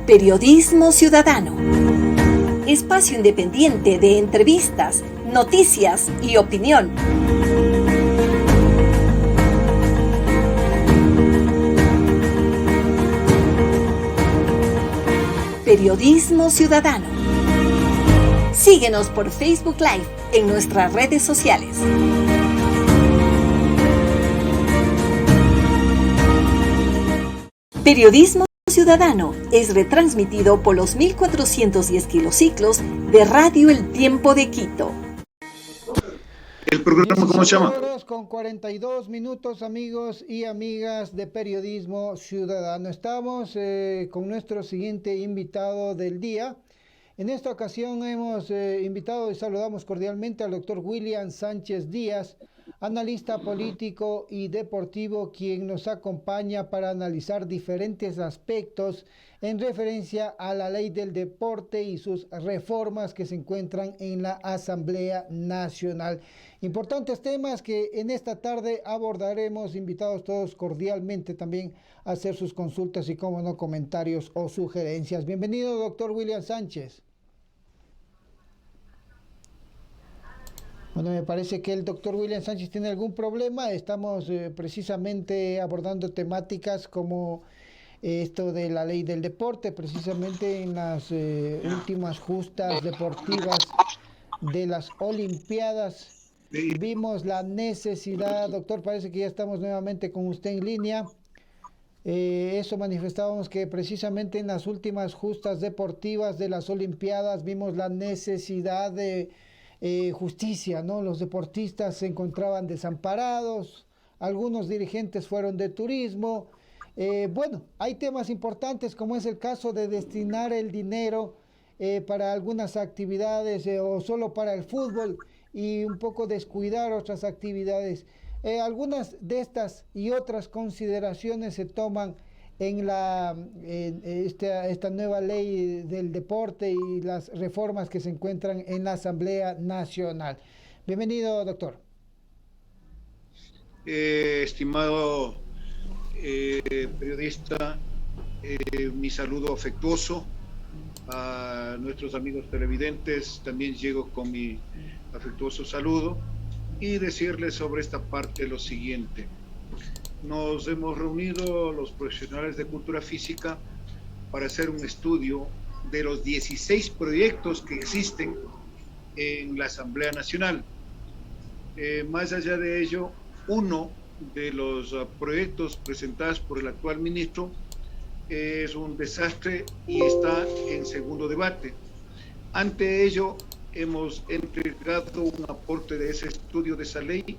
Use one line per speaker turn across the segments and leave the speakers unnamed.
Periodismo ciudadano. Espacio independiente de entrevistas, noticias y opinión. Periodismo ciudadano. Síguenos por Facebook Live en nuestras redes sociales. Periodismo ciudadano es retransmitido por los 1410 kilociclos de Radio El Tiempo de Quito.
¿El programa cómo se llama?
horas con 42 minutos, amigos y amigas de Periodismo Ciudadano. Estamos con nuestro siguiente invitado del día. En esta ocasión hemos invitado y saludamos cordialmente al doctor William Sánchez Díaz, analista político y deportivo, quien nos acompaña para analizar diferentes aspectos en referencia a la ley del deporte y sus reformas que se encuentran en la Asamblea Nacional. Importantes temas que en esta tarde abordaremos, invitados todos cordialmente también a hacer sus consultas y, como no, comentarios o sugerencias. Bienvenido, doctor William Sánchez. Bueno, me parece que el doctor William Sánchez tiene algún problema. Estamos precisamente abordando temáticas como esto de la ley del deporte, precisamente en las últimas justas deportivas de las Olimpiadas. Vimos la necesidad, doctor, parece que ya estamos nuevamente con usted en línea. Eso manifestábamos, que precisamente en las últimas justas deportivas de las Olimpiadas vimos la necesidad de justicia, ¿no? Los deportistas se encontraban desamparados, algunos dirigentes fueron de turismo. Bueno, hay temas importantes como es el caso de destinar el dinero para algunas actividades o solo para el fútbol y un poco descuidar otras actividades. Algunas de estas y otras consideraciones se toman en esta nueva ley del deporte y las reformas que se encuentran en la Asamblea Nacional. Bienvenido, doctor.
Estimado periodista, mi saludo afectuoso a nuestros amigos televidentes. También llego con mi afectuoso saludo y decirles sobre esta parte lo siguiente. Nos hemos reunido los profesionales de cultura física para hacer un estudio de los 16 proyectos que existen en la Asamblea Nacional. Más allá de ello, uno de los proyectos presentados por el actual ministro es un desastre y está en segundo debate. Ante ello, hemos entregado un aporte de ese estudio de esa ley,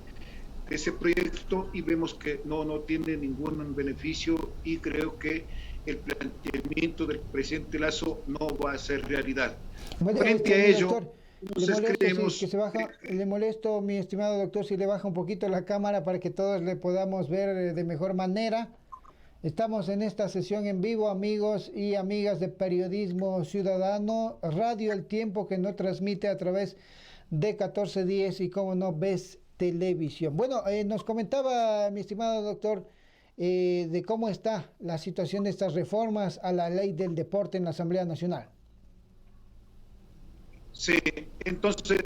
de ese proyecto, y vemos que no tiene ningún beneficio, y creo que el planteamiento del presidente Lasso no va a ser realidad.
Bueno,
frente a ello,
doctor, le molesto, mi estimado doctor, si le baja un poquito la cámara para que todos le podamos ver de mejor manera. Estamos en esta sesión en vivo, amigos y amigas de Periodismo Ciudadano, Radio El Tiempo, que nos transmite a través de 1410 y, como no, ves televisión. Bueno, nos comentaba mi estimado doctor de cómo está la situación de estas reformas a la ley del deporte en la Asamblea Nacional.
Sí, entonces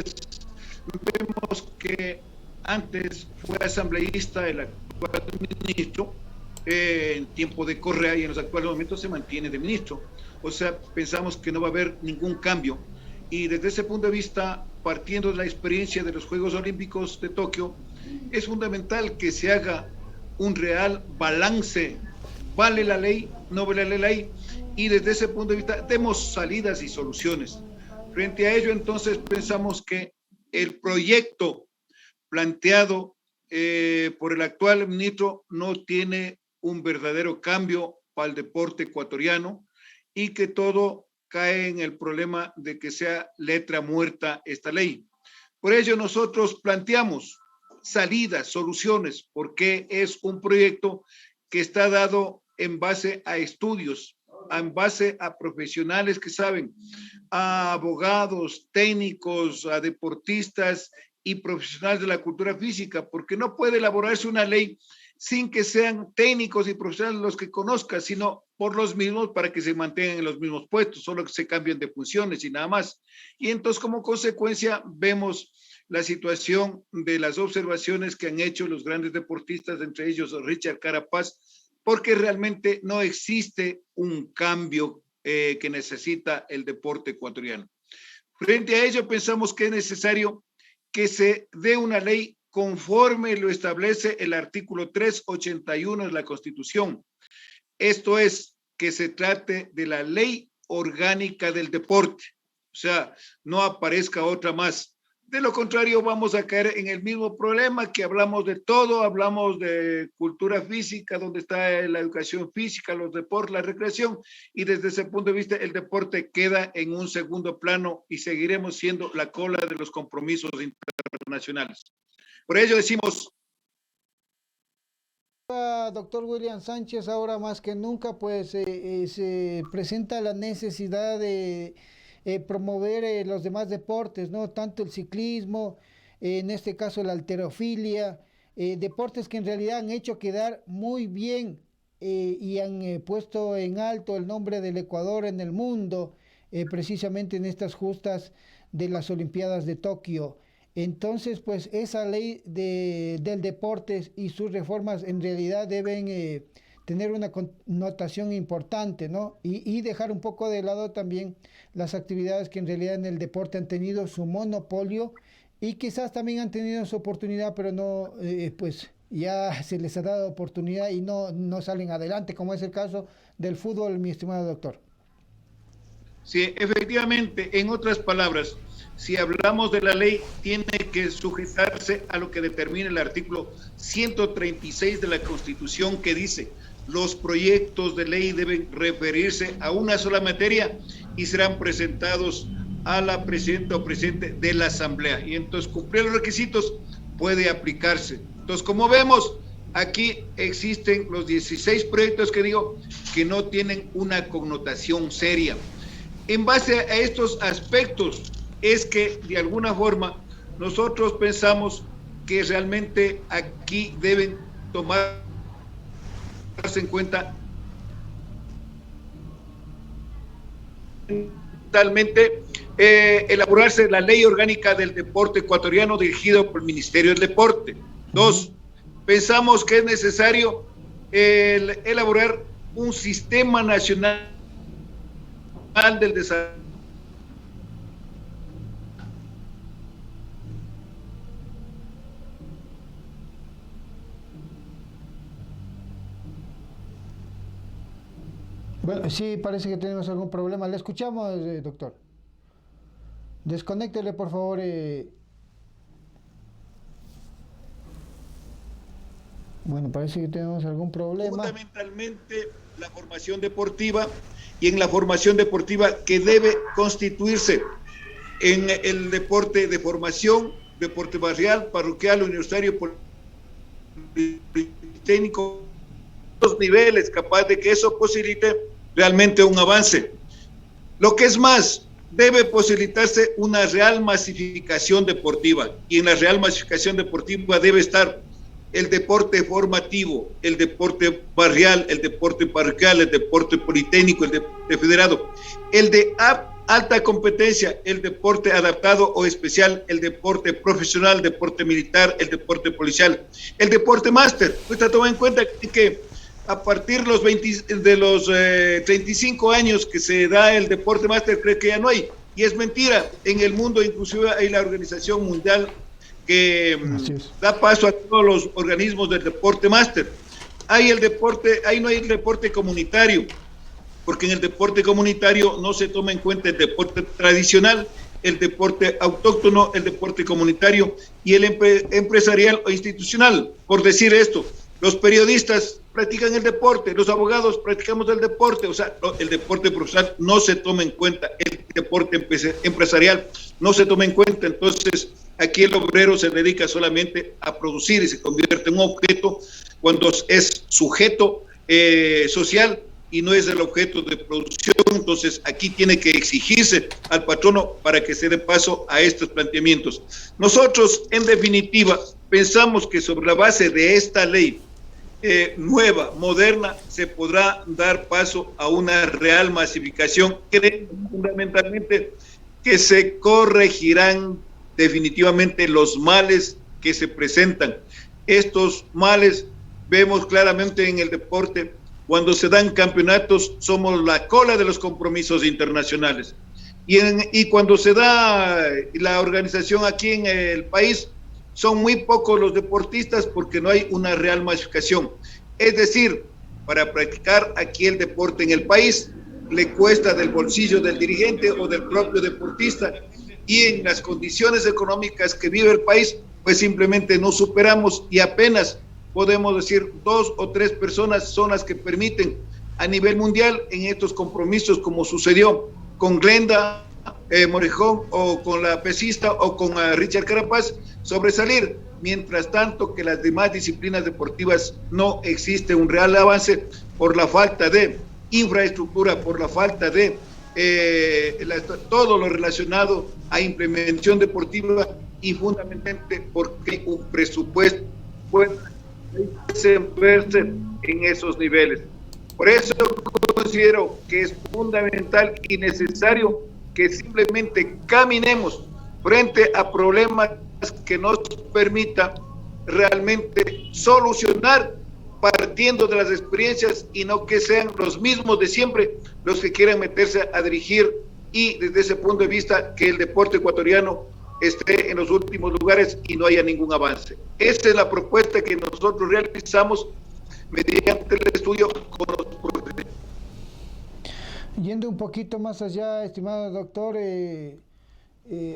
vemos que antes fue asambleísta el actual ministro, en tiempo de Correa, y en los actuales momentos se mantiene de ministro. O sea, pensamos que no va a haber ningún cambio. Y desde ese punto de vista, partiendo de la experiencia de los Juegos Olímpicos de Tokio, es fundamental que se haga un real balance. ¿Vale la ley? ¿No vale la ley? Y desde ese punto de vista, demos salidas y soluciones. Frente a ello, entonces, pensamos que el proyecto planteado por el actual ministro no tiene un verdadero cambio para el deporte ecuatoriano, y que todo cae en el problema de que sea letra muerta esta ley. Por ello nosotros planteamos salidas, soluciones, porque es un proyecto que está dado en base a estudios, en base a profesionales que saben, a abogados, técnicos, a deportistas y profesionales de la cultura física, porque no puede elaborarse una ley sin que sean técnicos y profesionales los que conozcan, sino por los mismos para que se mantengan en los mismos puestos, solo que se cambien de funciones y nada más. Y entonces, como consecuencia, vemos la situación de las observaciones que han hecho los grandes deportistas, entre ellos Richard Carapaz, porque realmente no existe un cambio que necesita el deporte ecuatoriano. Frente a ello, pensamos que es necesario que se dé una ley conforme lo establece el artículo 381 de la Constitución. Esto es, que se trate de la ley orgánica del deporte, o sea, no aparezca otra más. De lo contrario, vamos a caer en el mismo problema que hablamos de todo, hablamos de cultura física, donde está la educación física, los deportes, la recreación, y desde ese punto de vista el deporte queda en un segundo plano y seguiremos siendo la cola de los compromisos internacionales. Por ello decimos...
Doctor William Sánchez, ahora más que nunca, pues se presenta la necesidad de promover los demás deportes, ¿no? Tanto el ciclismo, en este caso la halterofilia, deportes que en realidad han hecho quedar muy bien y han puesto en alto el nombre del Ecuador en el mundo, precisamente en estas justas de las Olimpiadas de Tokio. Entonces, pues esa ley del deporte y sus reformas en realidad deben tener una connotación importante, ¿no? Y dejar un poco de lado también las actividades que en realidad en el deporte han tenido su monopolio y quizás también han tenido su oportunidad, pero no, pues ya se les ha dado oportunidad y no salen adelante, como es el caso del fútbol, mi estimado doctor.
Sí, efectivamente, en otras palabras, si hablamos de la ley, tiene que sujetarse a lo que determina el artículo 136 de la Constitución, que dice: los proyectos de ley deben referirse a una sola materia y serán presentados a la presidenta o presidente de la Asamblea. Y entonces, cumplir los requisitos, puede aplicarse. Entonces, como vemos, aquí existen los 16 proyectos que digo que no tienen una connotación seria. En base a estos aspectos, es que de alguna forma nosotros pensamos que realmente aquí deben tomarse en cuenta totalmente elaborarse la ley orgánica del deporte ecuatoriano dirigido por el Ministerio del Deporte. Dos, pensamos que es necesario elaborar un sistema nacional del desarrollo.
Bueno, sí, parece que tenemos algún problema. Le escuchamos, doctor. Desconéctele, por favor. Bueno, parece que tenemos algún problema.
Fundamentalmente la formación deportiva, y en la formación deportiva que debe constituirse en el deporte de formación, deporte barrial, parroquial, universitario, politécnico, los niveles, capaz de que eso posibilite realmente un avance. Lo que es más, debe posibilitarse una real masificación deportiva, y en la real masificación deportiva debe estar el deporte formativo, el deporte barrial, el deporte parroquial, el deporte politécnico, el deporte federado, el de alta competencia, el deporte adaptado o especial, el deporte profesional, el deporte militar, el deporte policial, el deporte máster. Usted toma en cuenta que a partir de los 35 años que se da el deporte máster, cree que ya no hay, y es mentira. En el mundo inclusive hay la Organización Mundial que da paso a todos los organismos del deporte máster. Hay el deporte, ahí no hay el deporte comunitario, porque en el deporte comunitario no se toma en cuenta el deporte tradicional, el deporte autóctono, el deporte comunitario y el empresarial o institucional. Por decir esto, los periodistas practican el deporte, los abogados practicamos el deporte, o sea, el deporte profesional no se toma en cuenta, el deporte empresarial no se toma en cuenta. Entonces, aquí el obrero se dedica solamente a producir y se convierte en un objeto cuando es sujeto social y no es el objeto de producción. Entonces, aquí tiene que exigirse al patrono para que se dé paso a estos planteamientos. Nosotros, en definitiva, pensamos que sobre la base de esta ley nueva, moderna, se podrá dar paso a una real masificación. Creo fundamentalmente que se corregirán definitivamente los males que se presentan. Estos males vemos claramente en el deporte. Cuando se dan campeonatos, somos la cola de los compromisos internacionales. Y cuando se da la organización aquí en el país, son muy pocos los deportistas porque no hay una real masificación. Es decir, para practicar aquí el deporte en el país, le cuesta del bolsillo del dirigente o del propio deportista, y en las condiciones económicas que vive el país, pues simplemente no superamos, y apenas podemos decir 2 o 3 personas son las que permiten a nivel mundial en estos compromisos, como sucedió con Glenda Morejón, o con la pesista, o con Richard Carapaz, sobresalir. Mientras tanto, que las demás disciplinas deportivas no existe un real avance por la falta de infraestructura, por la falta de todo lo relacionado a implementación deportiva, y fundamentalmente porque un presupuesto puede verse en esos niveles. Por eso considero que es fundamental y necesario que simplemente caminemos frente a problemas que nos permita realmente solucionar partiendo de las experiencias, y no que sean los mismos de siempre los que quieran meterse a dirigir, y desde ese punto de vista que el deporte ecuatoriano esté en los últimos lugares y no haya ningún avance. Esa es la propuesta que nosotros realizamos mediante el estudio con los profesionales.
Yendo un poquito más allá, estimado doctor,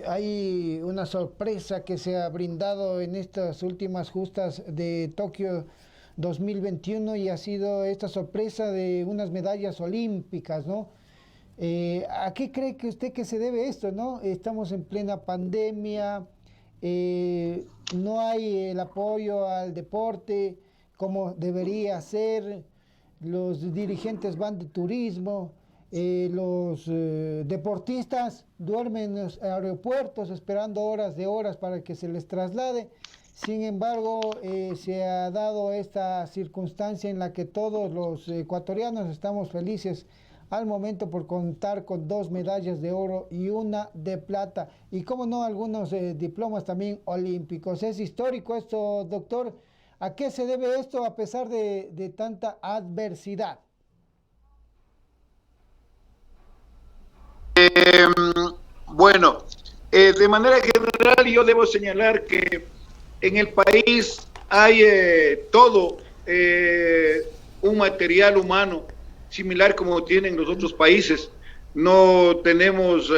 hay una sorpresa que se ha brindado en estas últimas justas de Tokio 2021, y ha sido esta sorpresa de unas medallas olímpicas, ¿no? ¿A qué cree que usted que se debe esto, no? Estamos en plena pandemia, no hay el apoyo al deporte como debería ser, los dirigentes van de turismo, los deportistas duermen en los aeropuertos esperando horas de horas para que se les traslade. Sin embargo, se ha dado esta circunstancia en la que todos los ecuatorianos estamos felices al momento por contar con 2 medallas de oro y 1 de plata, y como no, algunos diplomas también olímpicos. Es histórico esto, doctor. ¿A qué se debe esto a pesar de tanta adversidad?
Bueno, de manera general yo debo señalar que en el país hay todo un material humano similar como tienen los otros países. No tenemos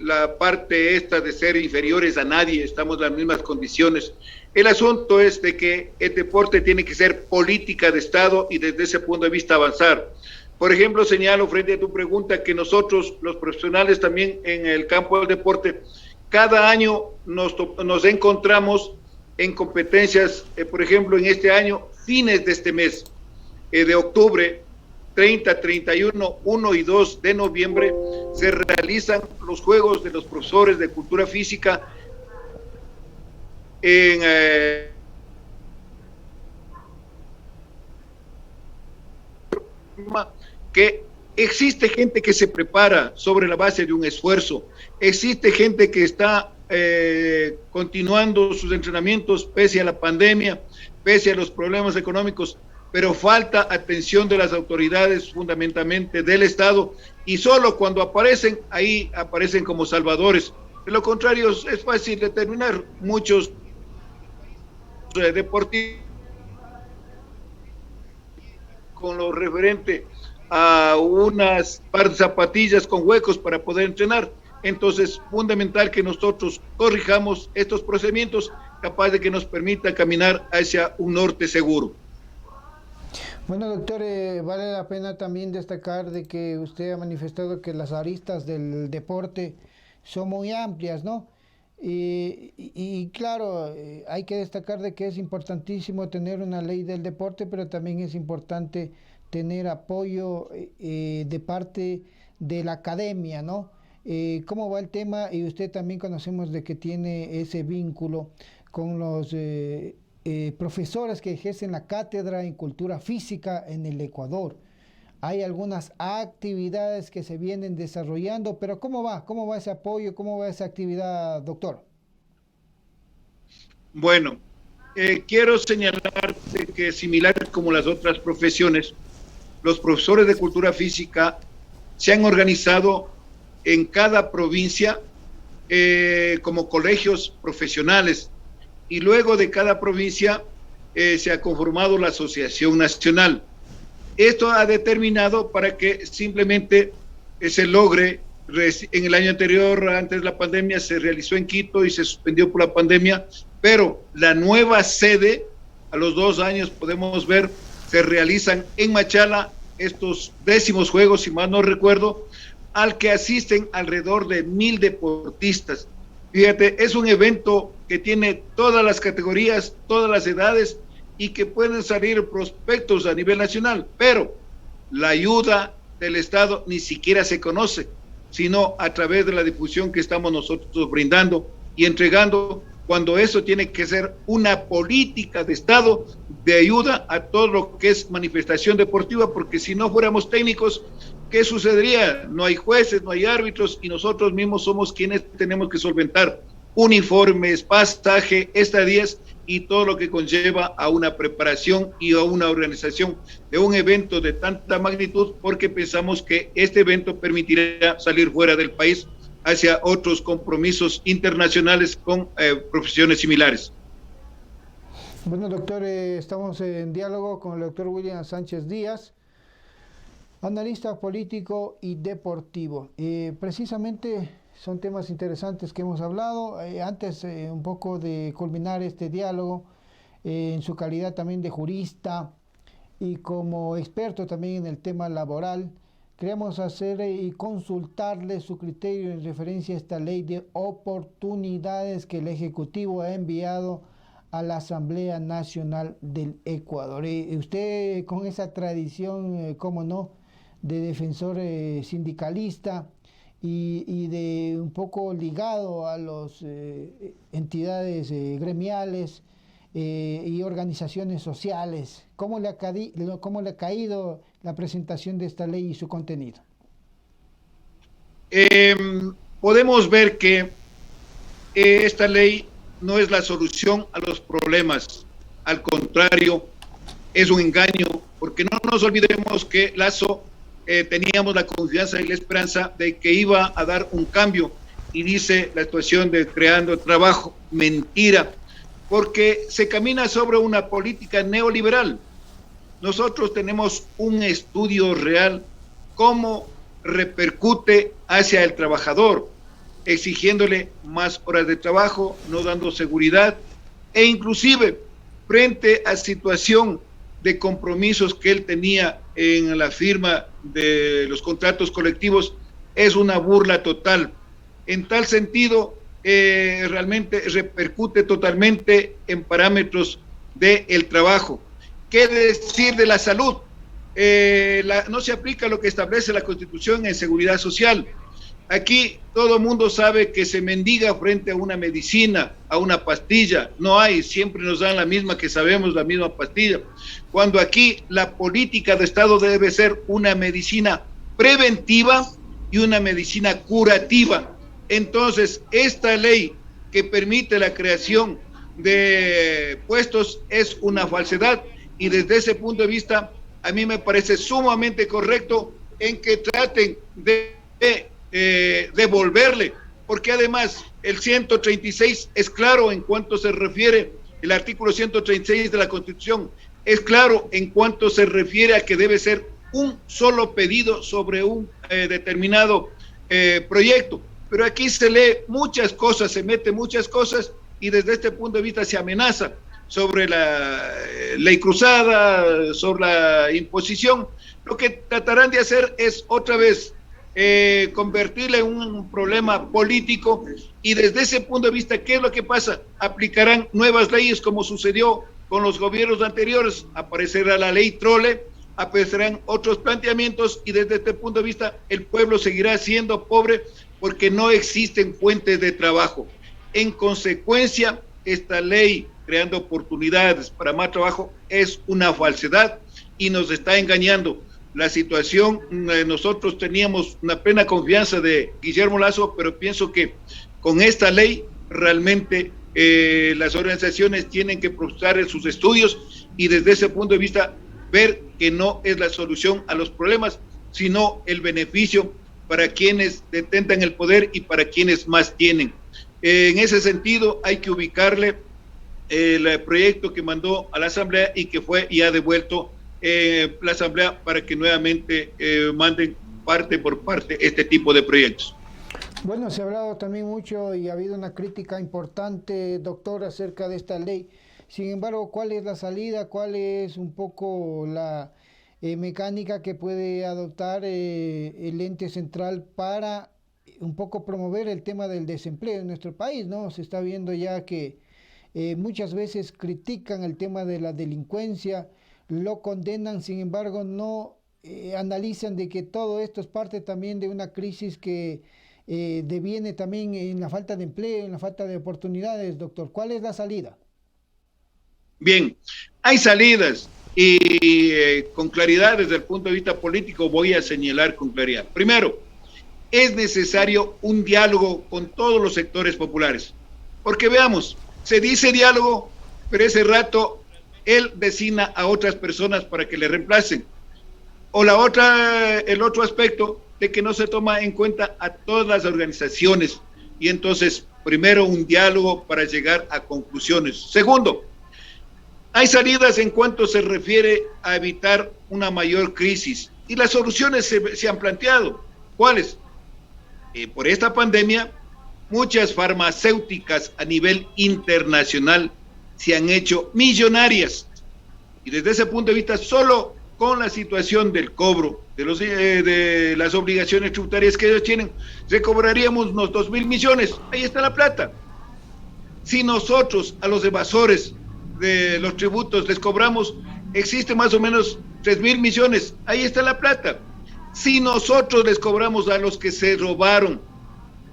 la parte esta de ser inferiores a nadie, estamos en las mismas condiciones. El asunto es de que el deporte tiene que ser política de Estado y desde ese punto de vista avanzar. Por ejemplo, señalo frente a tu pregunta que nosotros, los profesionales también en el campo del deporte, cada año nos encontramos en competencias, por ejemplo, en este año, fines de este mes, de octubre, 30, 31, 1 y 2 de noviembre, se realizan los Juegos de los Profesores de Cultura Física en que existe gente que se prepara sobre la base de un esfuerzo, existe gente que está continuando sus entrenamientos pese a la pandemia, pese a los problemas económicos, pero falta atención de las autoridades, fundamentalmente del Estado, y solo cuando aparecen, ahí aparecen como salvadores. De lo contrario, es fácil determinar. Muchos deportistas con lo referente a unas par de zapatillas con huecos para poder entrenar. Entonces, fundamental que nosotros corrijamos estos procedimientos capaz de que nos permita caminar hacia un norte seguro.
Bueno, doctor, vale la pena también destacar de que usted ha manifestado que las aristas del deporte son muy amplias, ¿no? Y claro, hay que destacar de que es importantísimo tener una ley del deporte, pero también es importante tener apoyo de parte de la academia, ¿no? ¿Cómo va el tema? Y usted también conocemos de que tiene ese vínculo con los profesores que ejercen la cátedra en cultura física en el Ecuador. Hay algunas actividades que se vienen desarrollando, pero ¿cómo va? ¿Cómo va ese apoyo? ¿Cómo va esa actividad, doctor?
Bueno, quiero señalarte que similar como las otras profesiones, los profesores de cultura física se han organizado en cada provincia como colegios profesionales, y luego de cada provincia se ha conformado la Asociación Nacional. Esto ha determinado para que simplemente se logre. En el año anterior, antes de la pandemia, se realizó en Quito y se suspendió por la pandemia, pero la nueva sede, a los 2 años podemos ver, se realizan en Machala estos 10º Juegos, si mal no recuerdo, al que asisten alrededor de 1000 deportistas. Fíjate, es un evento que tiene todas las categorías, todas las edades, y que pueden salir prospectos a nivel nacional, pero la ayuda del Estado ni siquiera se conoce, sino a través de la difusión que estamos nosotros brindando y entregando, cuando eso tiene que ser una política de Estado de ayuda a todo lo que es manifestación deportiva, porque si no fuéramos técnicos, ¿qué sucedería? No hay jueces, no hay árbitros, y nosotros mismos somos quienes tenemos que solventar uniformes, pasaje, estadías y todo lo que conlleva a una preparación y a una organización de un evento de tanta magnitud, porque pensamos que este evento permitirá salir fuera del país hacia otros compromisos internacionales con profesiones similares.
Bueno, doctor, estamos en diálogo con el doctor William Sánchez Díaz, analista político y deportivo. Precisamente son temas interesantes que hemos hablado. Antes un poco de culminar este diálogo, en su calidad también de jurista y como experto también en el tema laboral, queremos hacer y consultarle su criterio en referencia a esta ley de oportunidades que el Ejecutivo ha enviado a la Asamblea Nacional del Ecuador. Usted, con esa tradición, cómo no, de defensor sindicalista y de un poco ligado a las entidades gremiales y organizaciones sociales, ¿cómo le ha caído la presentación de esta ley y su contenido?
Podemos ver que esta ley no es la solución a los problemas, al contrario, es un engaño, porque no nos olvidemos que Lasso teníamos la confianza y la esperanza de que iba a dar un cambio, y dice la situación de creando trabajo. Mentira, porque se camina sobre una política neoliberal. Nosotros tenemos un estudio real cómo repercute hacia el trabajador, exigiéndole más horas de trabajo, no dando seguridad, e inclusive frente a situación de compromisos que él tenía en la firma de los contratos colectivos, es una burla total. En tal sentido, realmente repercute totalmente en parámetros del trabajo. ¿Qué decir de la salud? No se aplica lo que establece la Constitución en seguridad social. Aquí todo el mundo sabe que se mendiga frente a una medicina, a una pastilla. No hay, siempre nos dan la misma que sabemos, la misma pastilla. Cuando aquí la política de Estado debe ser una medicina preventiva y una medicina curativa. Entonces, esta ley que permite la creación de puestos es una falsedad, y desde ese punto de vista a mí me parece sumamente correcto en que traten de devolverle, porque además el 136 es claro en cuanto se refiere, el artículo 136 de la Constitución es claro en cuanto se refiere a que debe ser un solo pedido sobre un determinado proyecto, pero aquí se lee muchas cosas, se mete muchas cosas, y desde este punto de vista se amenaza sobre la ley cruzada, sobre la imposición. Lo que tratarán de hacer es otra vez convertirle en un problema político, y desde ese punto de vista, ¿qué es lo que pasa? Aplicarán nuevas leyes como sucedió con los gobiernos anteriores, aparecerá la ley trole, aparecerán otros planteamientos, y desde este punto de vista el pueblo seguirá siendo pobre porque no existen fuentes de trabajo. En consecuencia, esta ley creando oportunidades para más trabajo, es una falsedad y nos está engañando. La situación, nosotros teníamos una plena confianza de Guillermo Lasso, pero pienso que con esta ley realmente las organizaciones tienen que procesar sus estudios y desde ese punto de vista ver que no es la solución a los problemas, sino el beneficio para quienes detentan el poder y para quienes más tienen. En ese sentido hay que ubicarle el proyecto que mandó a la Asamblea y que fue y ha devuelto la Asamblea para que nuevamente manden parte por parte este tipo de proyectos.
Bueno, se ha hablado también mucho y ha habido una crítica importante, doctor, acerca de esta ley. Sin embargo, ¿cuál es la salida? ¿Cuál es un poco la mecánica que puede adoptar el ente central para un poco promover el tema del desempleo en nuestro país, ¿no? Se está viendo ya que muchas veces critican el tema de la delincuencia, lo condenan, sin embargo no analizan de que todo esto es parte también de una crisis que deviene también en la falta de empleo, en la falta de oportunidades, doctor. ¿Cuál es la salida?
Bien, hay salidas y con claridad desde el punto de vista político voy a señalar con claridad. Primero, es necesario un diálogo con todos los sectores populares, porque veamos, se dice diálogo, pero ese rato él designa a otras personas para que le reemplacen. O el otro aspecto de que no se toma en cuenta a todas las organizaciones y entonces primero un diálogo para llegar a conclusiones. Segundo, hay salidas en cuanto se refiere a evitar una mayor crisis y las soluciones se han planteado. ¿Cuáles? Por esta pandemia, muchas farmacéuticas a nivel internacional se han hecho millonarias y desde ese punto de vista solo con la situación del cobro de las obligaciones tributarias que ellos tienen, recobraríamos unos 2.000 millones, ahí está la plata. Si nosotros a los evasores de los tributos les cobramos, existe más o menos 3.000 millones, ahí está la plata. Si nosotros les cobramos a los que se robaron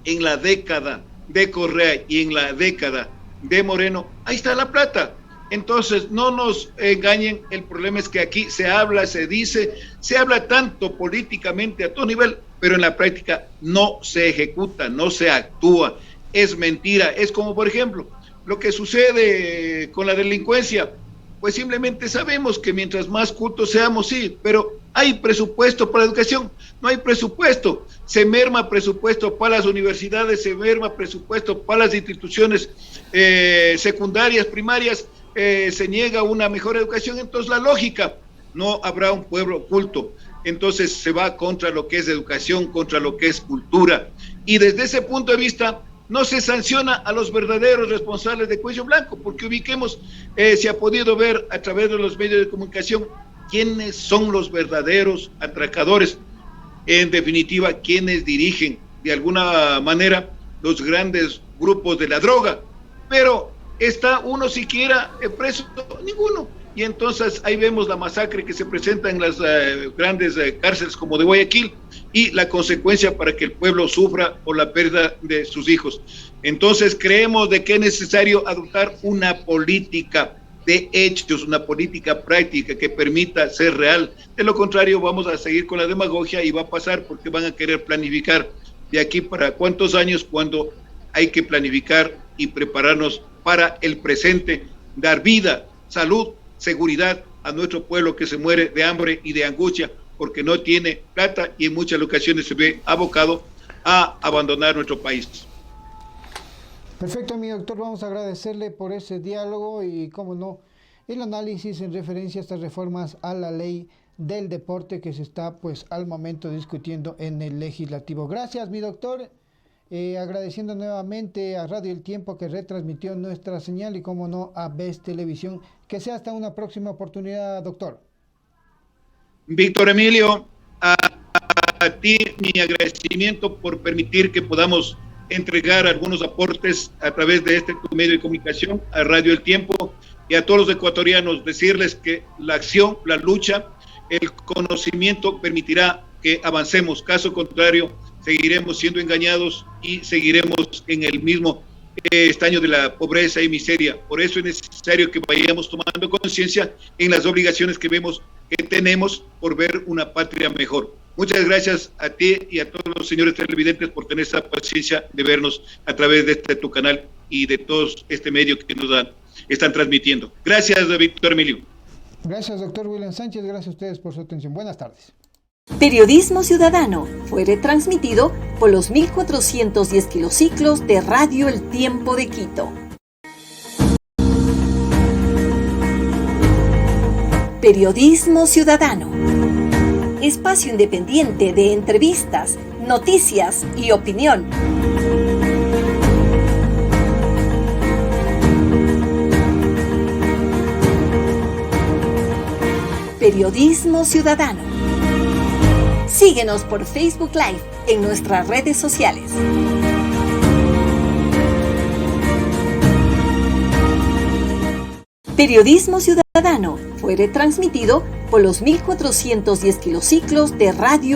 en la década de Correa y en la década de Moreno, ahí está la plata. Entonces, no nos engañen, el problema es que aquí se habla, se dice, se habla tanto políticamente a todo nivel, pero en la práctica no se ejecuta, no se actúa, es mentira. Es como, por ejemplo, lo que sucede con la delincuencia, pues simplemente sabemos que mientras más cultos seamos, sí, pero hay presupuesto para la educación, no hay presupuesto, se merma presupuesto para las universidades, se merma presupuesto para las instituciones secundarias, primarias, se niega una mejor educación, entonces la lógica, no habrá un pueblo culto, entonces se va contra lo que es educación, contra lo que es cultura, y desde ese punto de vista no se sanciona a los verdaderos responsables de cuello blanco, porque ubiquemos, se ha podido ver a través de los medios de comunicación quiénes son los verdaderos atracadores, en definitiva, quienes dirigen de alguna manera los grandes grupos de la droga, pero ¿está uno siquiera preso? Ninguno. Y entonces ahí vemos la masacre que se presenta en las grandes cárceles como de Guayaquil y la consecuencia para que el pueblo sufra por la pérdida de sus hijos. Entonces creemos de que es necesario adoptar una política de hechos, una política práctica que permita ser real. De lo contrario vamos a seguir con la demagogia y va a pasar porque van a querer planificar de aquí para cuántos años cuando hay que planificar y prepararnos para el presente, dar vida, salud, seguridad a nuestro pueblo que se muere de hambre y de angustia porque no tiene plata y en muchas ocasiones se ve abocado a abandonar nuestro país.
Perfecto, mi doctor, vamos a agradecerle por ese diálogo y, cómo no, el análisis en referencia a estas reformas a la ley del deporte que se está, pues, al momento discutiendo en el legislativo. Gracias, mi doctor. Agradeciendo nuevamente a Radio El Tiempo que retransmitió nuestra señal y, como no, a BES Televisión. Que sea hasta una próxima oportunidad, doctor.
Víctor Emilio, a ti mi agradecimiento por permitir que podamos entregar algunos aportes a través de este medio de comunicación, a Radio El Tiempo, y a todos los ecuatorianos decirles que la acción, la lucha, el conocimiento permitirá que avancemos. Caso contrario, seguiremos siendo engañados y seguiremos en el mismo este año de la pobreza y miseria. Por eso es necesario que vayamos tomando conciencia en las obligaciones que vemos que tenemos por ver una patria mejor. Muchas gracias a ti y a todos los señores televidentes por tener esa paciencia de vernos a través de tu canal y de todos este medio que nos están transmitiendo. Gracias, Víctor Emilio.
Gracias, doctor William Sánchez. Gracias a ustedes por su atención. Buenas tardes.
Periodismo Ciudadano fue retransmitido por los 1410 kilociclos de Radio El Tiempo de Quito. Periodismo Ciudadano. Espacio independiente de entrevistas, noticias y opinión. Periodismo Ciudadano. Síguenos por Facebook Live en nuestras redes sociales. Periodismo Ciudadano fue retransmitido por los 1410 kilociclos de Radio